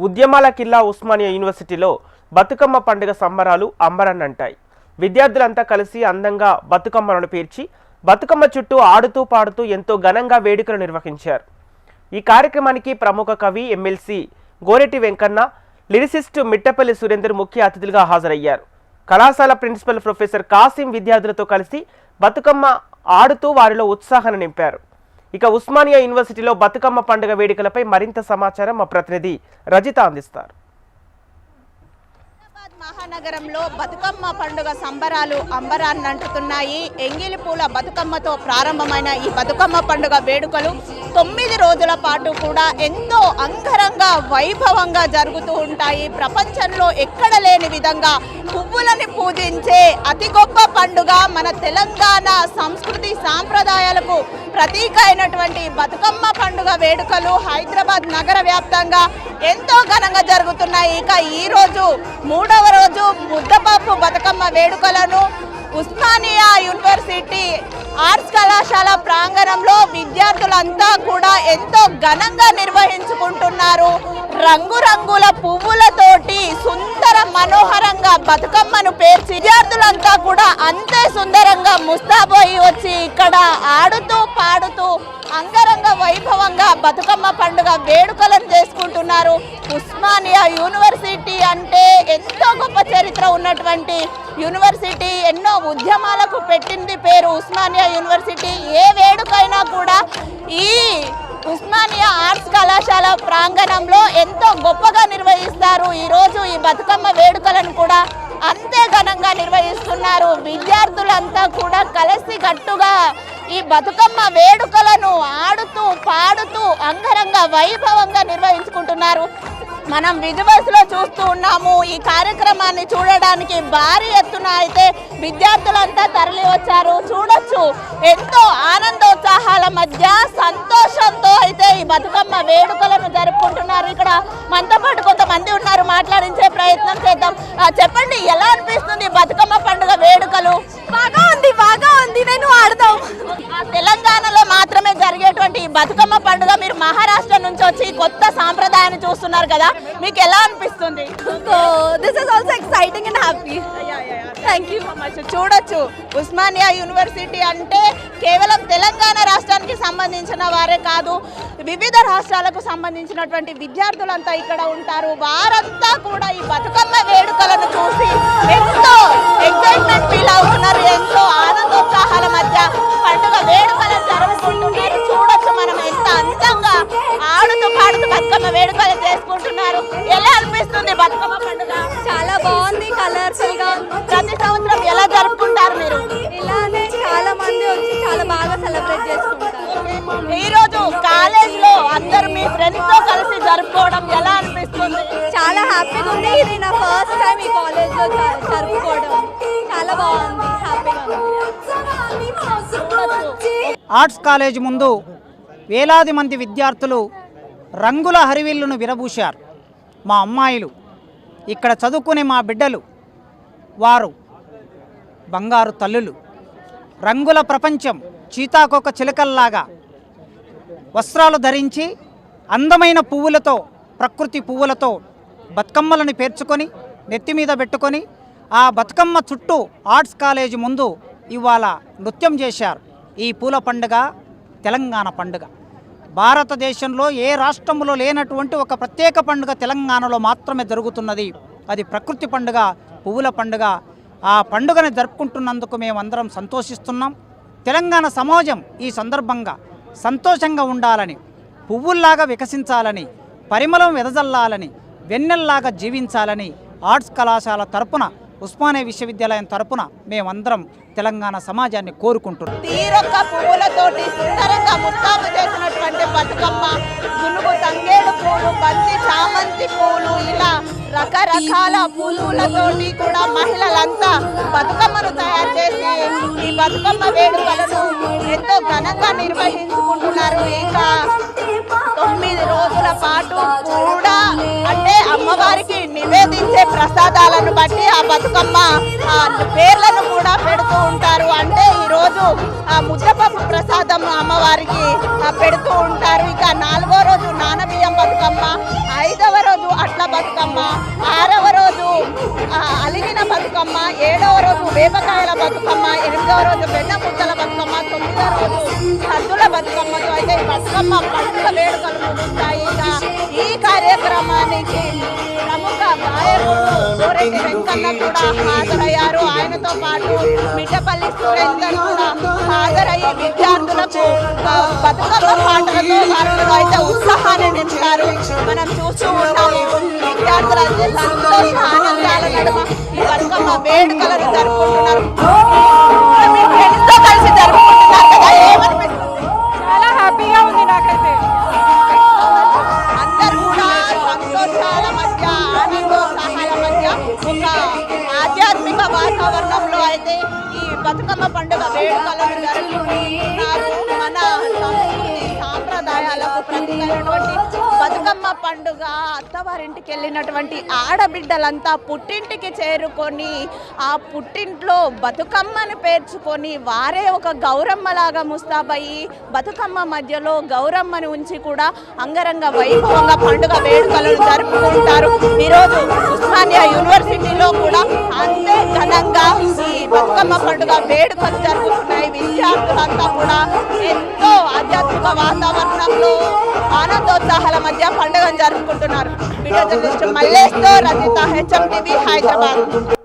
ఉద్యమాల కిల్లా ఉస్మానియా యూనివర్సిటీలో బతుకమ్మ పండుగ సంబరాలు అంబరాన్నంటాయి. విద్యార్థులంతా కలిసి అందంగా బతుకమ్మలను పేర్చి బతుకమ్మ చుట్టూ ఆడుతూ పాడుతూ ఎంతో ఘనంగా వేడుకలు నిర్వహించారు. ఈ కార్యక్రమానికి ప్రముఖ కవి ఎమ్మెల్సీ గోరెటి వెంకన్న, లిరిసిస్ట్ మిట్టపల్లి సురేందర్ ముఖ్య అతిథులుగా హాజరయ్యారు. కళాశాల ప్రిన్సిపల్ ప్రొఫెసర్ కాసిం విద్యార్థులతో కలిసి బతుకమ్మ ఆడుతూ వారిలో ఉత్సాహాన్ని నింపారు. ఇక ఉస్మానియా యూనివర్సిటీలో బతుకమ్మ పండుగ వేడుకలపై మరింత సమాచారం మా ప్రతినిధి రజిత అందిస్తారు. మహానగరంలో బతుకమ్మ పండుగ సంబరాలు అంబరాన్నంటుతున్నాయి. ఎంగిలి పూల బతుకమ్మతో ప్రారంభమైన ఈ బతుకమ్మ పండుగ వేడుకలు 9 రోజుల పాటు కూడా ఎంతో అంగరంగ వైభవంగా జరుగుతూ ఉంటాయి. ప్రపంచంలో ఎక్కడ లేని విధంగా పువ్వులని పూజించే అతి గొప్ప పండుగ మన తెలంగాణ సంస్కృతి సాంప్రదాయాలకు ప్రతీక అయినటువంటి బతుకమ్మ పండుగ వేడుకలు హైదరాబాద్ నగర వ్యాప్తంగా ఎంతో ఘనంగా జరుగుతున్నాయి. ఇక ఈరోజు 3వ రోజు ముద్దపప్పు బతుకమ్మ వేడుకలను ఉస్మానియా యూనివర్సిటీ ఆర్ట్స్ కళాశాల ప్రాంగణంలో విద్యార్థులంతా కూడా ఎంతో ఘనంగా నిర్వహించుకుంటున్నారు. రంగురంగుల పువ్వులతోటి సుందర మనోహరంగా బతుకమ్మను పేర్చి విద్యార్థులంతా కూడా అంతే సుందరంగా ముస్తాబోయి వచ్చి ఇక్కడ ఆడుతూ పాడుతూ అంగరంగ వైభవంగా బతుకమ్మ పండుగ వేడుకలను చేసుకుంటున్నారు. ఉస్మానియా యూనివర్సిటీ అంటే ఎంతో గొప్ప చరిత్ర ఉన్నటువంటి యూనివర్సిటీ, ఎన్నో ఉద్యమాలకు పెట్టింది పేరు ఉస్మానియా యూనివర్సిటీ. ఏ వేడుకైనా కూడా ఈ ఉస్మానియా ఆర్ట్స్ కళాశాల ప్రాంగణంలో ఎంతో గొప్పగా నిర్వహిస్తారు. ఈరోజు ఈ బతుకమ్మ వేడుకలను కూడా అంతే ఘనంగా నిర్వహిస్తున్నారు. విద్యార్థులంతా కూడా కలిసి కట్టుగా ఈ బతుకమ్మ వేడుకలను ఆడుతూ పాడుతూ అంగరంగ వైభవంగా నిర్వహించుకుంటున్నారు. మనం విజువల్స్ లో చూస్తూ ఉన్నాము. ఈ కార్యక్రమాన్ని చూడడానికి భారీ ఎత్తున అయితే విద్యార్థులంతా తరలి వచ్చారు. చూడొచ్చు, ఎంతో ఆనందోత్సాహాల మధ్య సంతోషంతో అయితే ఈ బతుకమ్మ వేడుకలను జరుపుకుంటున్నారు. ఇక్కడ మనతో పాటు కొంతమంది ఉన్నారు, మాట్లాడించే ప్రయత్నం చేద్దాం. చెప్పండి, ఎలా అనిపిస్తుంది బతుకమ్మ పండుగ వేడుకలు? బాగా ఉంది, నేను ఆడదాం. తెలంగాణలో మాత్రమే జరిగేటువంటి ఈ బతుకమ్మ పండుగ, మీరు మహారాష్ట్ర నుంచి వచ్చి కొత్త సాంప్రదాయాన్ని చూస్తున్నారు కదా, మీకు ఎలా అనిపిస్తుంది? This is also exciting and happy. Thank you so much. చూడొచ్చు, ఉస్మానియా యూనివర్సిటీ అంటే కేవలం తెలంగాణ రాష్ట్రానికి సంబంధించిన వారే కాదు, వివిధ రాష్ట్రాలకు సంబంధించినటువంటి విద్యార్థులంతా ఇక్కడ ఉంటారు. వారంతా కూడా ఈ బతుకమ్మ వేడుకలను చూసి ఎంతో ఎక్సైట్మెంట్ ఫీల్ అవుతున్నారు. ఎంతో ఆనందోత్సాహాల మధ్య పండుగ వేడుకలను జరుపుకుంటున్నారు. చూడొచ్చు మనం ఎంత అందంగా ఆడుతూ పాడుతూ బతుకమ్మ వేడుకలు చేసుకుంటున్నారు. ఎలా అనిపిస్తుంది బతుకమ్మ పండుగ? చాలా బాగుంది, కలర్ఫుల్ గా. ప్రతి సంవత్సరం ఎలా జరుపుకుంటారు మీరు? ఇలానే చాలా మంది వచ్చి చాలా బాగా సెలబ్రేట్ చేసుకుంటారు. ఈ రోజు కాలేజ్ లో అందరు మీ ఫ్రెండ్స్ తో కలిసి జరుపుకోవడం ఎలా అనిపిస్తుంది? చాలా హ్యాపీగా ఉంది. ఇది నా ఫస్ట్ టైం ఈ కాలేజ్ లో జరుపుకోవడం. చాలా బాగుంది, హ్యాపీగా ఉంది. ఆర్ట్స్ కాలేజ్ ముందు వేలాది మంది విద్యార్థులు రంగుల హరివిల్లును విరబూశారు. మా అమ్మాయిలు, ఇక్కడ చదువుకునే మా బిడ్డలు, వారు బంగారు తల్లులు. రంగుల ప్రపంచం చీతాకొక చిలకల్లాగా వస్త్రాలు ధరించి అందమైన పువ్వులతో, ప్రకృతి పువ్వులతో బతుకమ్మలను పేర్చుకొని నెత్తి మీద పెట్టుకొని ఆ బతుకమ్మ చుట్టూ ఆర్ట్స్ కాలేజ్ ముందు ఇవాళ నృత్యం చేశారు. ఈ పూల పండుగ తెలంగాణ పండుగ. భారతదేశంలో ఏ రాష్ట్రంలో లేనటువంటి ఒక ప్రత్యేక పండుగ తెలంగాణలో మాత్రమే జరుగుతున్నది. అది ప్రకృతి పండుగ, పువ్వుల పండుగ. ఆ పండుగను జరుపుకుంటున్నందుకు మేమందరం సంతోషిస్తున్నాం. తెలంగాణ సమాజం ఈ సందర్భంగా సంతోషంగా ఉండాలని, పువ్వుల్లాగా వికసించాలని, పరిమళం వెదజల్లాలని, వెన్నెల్లాగా జీవించాలని ఆర్ట్స్ కళాశాల తరపున, ఉస్మానియా విశ్వవిద్యాలయం తరపున మేమందరం తెలంగాణ సమాజాన్ని కోరుకుంటున్నాం. తీరొక్క పువ్వులతోటి సుందరంగా ముస్తాబు చేసినటువంటి బతుకమ్మ, గునుగు తంగేడు పూలు, బంతి చామంతి పూలు, ఇలా రకరకాల పూలతోటి కూడా మహిళలంతా బతుకమ్మను తయారు చేసి ఈ బతుకమ్మ వేడుకలను ఎంతో ఘనంగా నిర్వహించుకుంటున్నారు. ఇక 9 రోజుల పాటు కూడా అంటే అమ్మవారికి నివేదించే ప్రసాదాలను బట్టి ఆ బతుకమ్మ పేర్లను కూడా పెడుతూ ఉంటారు. అంటే ఈరోజు ముద్దపప్పు ప్రసాదం అమ్మవారికి పెడుతూ ఉంటారు. ఇక 4వ రోజు నానబియ్యం బతుకమ్మ, 5వ రోజు అట్ల చెట్ల బతుకమ్మ, 6వ రోజు అలిగిన బతుకమ్మ, 7వ రోజు వేపకాయల బతుకమ్మ, 8వ రోజు బెండ ముద్దల బతుకమ్మ, 9వ రోజు సద్దుల బతుకమ్మతో అయితే ఈ బతుకమ్మ పండుగ వేడుకలు ముగుస్తాయి. ఈ కార్యక్రమానికి ప్రముఖ గాయకుడు కోరెడ్డి వెంకన్న కూడా హాజరయ్యారు. ఆయనతో పాటు మిట్టపల్లి సురేందర్ కూడా హాజరయ్యి విద్యార్థులకు బతుకమ్మ పాటలతో వారిలో అయితే ఉత్సాహాన్ని నింపారు. మనం చూస్తూ ఉన్నాము విద్యార్థులంటే సంతోష ఆనందాల నడుమ ఈ బతుకమ్మ వేడుకలను జరుపుకుంటున్నారు. మీ ఫ్రెండ్స్తో కలిసి జరుపుకుంటున్నారు కదా, ఏమనిపిస్తుంది? చాలా హ్యాపీగా ఉంది నాకైతే. అందరూ కూడా సంతోషాల మధ్య ఆనందోత్సాహాల మధ్య ఒక ఆధ్యాత్మిక వాతావరణంలో అయితే ఈ బతుకమ్మ పండుగ వేడుకలను జరుపుకుంటున్నారు. మన సంస్కృతి సాంప్రదాయాలకు ప్రతీకైనటువంటి బతుకమ్మ పండుగ అత్తవారింటికి వెళ్ళినటువంటి ఆడబిడ్డలంతా పుట్టింటికి చేరుకొని ఆ పుట్టింట్లో బతుకమ్మని పేర్చుకొని వారే ఒక గౌరమ్మలాగా ముస్తాబయ్యి బతుకమ్మ మధ్యలో గౌరమ్మని ఉంచి కూడా అంగరంగ వైభవంగా పండుగ వేడుకలను జరుపుకుంటారు. ఈరోజు ఉస్మానియా యూనివర్సిటీలో కూడా అంతే ఘనంగా ఈ బతుకమ్మ పండుగ వేడుకలు జరుగుతున్నాయి. విద్యార్థులంతా కూడా ఎంతో ఆధ్యాత్మిక వాతావరణంలో ఆనందోత్సాహాల మధ్య పండుగను జరుపుకుంటున్నారు. వీడియో జర్నలిస్ట్ మల్లేష్తో రజిత, HM TV, హైదరాబాద్.